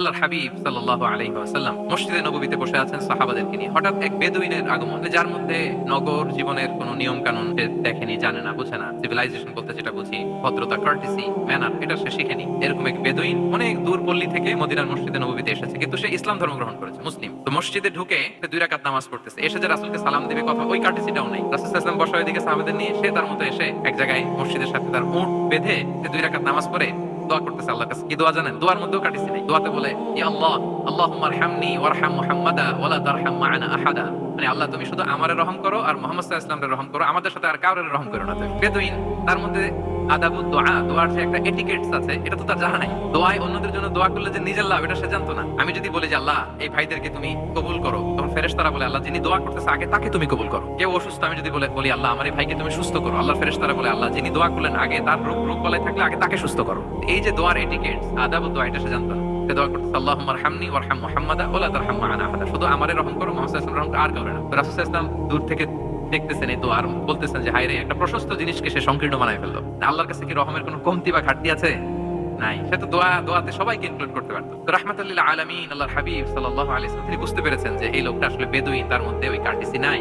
আল্লাহর হাবিব সাল্লাল্লাহু আলাইহি ওয়াসাল্লাম মসজিদে নববীতে বসে আছেন সাহাবাদেরকে নিয়ে। হঠাৎ এক বেদুইনের আগমন, যার মধ্যে নগর জীবনের কোনো নিয়ম কানুন সে দেখেনি, জানে না, বুঝে না। সিভিলাইজেশন বলতে যেটা বুঝি, ভদ্রতা, কার্টেসি, ম্যানার, এটা সে শিখেনি। এরকম এক বেদুইন অনেক দূর পল্লী থেকে মদিনার মসজিদে নববীতে এসেছে, কিন্তু সে ইসলাম ধর্ম গ্রহণ করেছে, মুসলিম। তো মসজিদে ঢুকে সে 2 রাকাত নামাজ পড়তেছে। এসে যে রাসূলকে সালাম দিবে, কথা, ওই কার্টেসিটাও নাই। রাসূল সাল্লাল্লাহু আলাইহি ওয়াসাল্লাম বসা ওইদিকে সাহাবাদের নিয়ে, সে তার মতো এসে এক জায়গায় মসজিদের সাথে তার উট বেঁধে সে 2 রাকাত নামাজ পড়ে দোয়া করতেছে আল্লাহর কাছে। কি দোয়া জানেন? দোয়ার মধ্যেও কাটিছি নাই। দোয়াতে বলে, ইয়া আল্লাহ, আল্লাহুম্মা আরহামনি ওয়ারহাম মুহাম্মাদা ওয়ালা তারহাম মা'ানা আহাদা। মানে আল্লাহ, তুমি শুধু আমারে রহম করো আর মুহাম্মদ সাল্লাল্লাহু আলাইহি ওয়াসাল্লামের রহম করো, আমাদের সাথে আর কাউরে রহম করো না তুমি। বেদুইন, তার মধ্যে আদাবুদ দোয়া, দোয়ার যে একটা এটিকেটস আছে, এটা তো তার জানা নাই। দোয়ায় অন্যদের জন্য দোয়া করলে যে নিজের লাভ, এটা সে জানতো না। আমি যদি বলি যে আল্লাহ, এই ভাইদেরকে তুমি কবুল করো, তখন ফেরেশতারা বলে আল্লাহ, যিনি দোয়া করতেছে আগে তাকে তুমি কবুল করো। কেউ অসুস্থ, আমি যদি বলি আল্লাহ, আমার এই ভাইকে তুমি সুস্থ করো, আল্লাহর ফেরেশতারা বলে আল্লাহ, যিনি দোয়া করলেন আগে তার রোগ বালাই থাকলে আগে তাকে সুস্থ করো। এই যে দোয়ার এটিকেটস, আদাবুদ দোয়া, এটা সে জানতো না। সে দোয়া করতেছে, আল্লাহুম্মা আরহামনি ওয়ারহাম মুহাম্মাদা ওয়ালা তারহাম মা'ানা আহাদা। শুধু আমারে রহম করো, মুহাম্মদ সাল্লাল্লাহু আলাইহি ওয়াসাল্লাম রহম করো, আর কাউরে না। রাসূল সাল্লাল্লাহু আলাইহি ওয়াসাল্লাম দূর থেকে দেখতেছেন এই দোয়া আর বলতেছেন যে হায়রে, একটা প্রশস্ত জিনিসকে সে সংকীর্ণ বানায় ফেললো। আল্লাহর কাছে কি রহমের কোনো কমতি বা ঘাটতি আছে? নাই। সে তো দোয়াতে সবাইকে ইনক্লুড করতে পারতো। তো রাহমাতুল লিল আলামিন আল্লাহর হাবিব সাল্লাল্লাহু আলাইহি ওয়াসাল্লাম তিনি বুঝতে পেরেছেন যে এই লোকটা আসলে বেদুইন, তার মধ্যে ওই কার্টেসি নাই।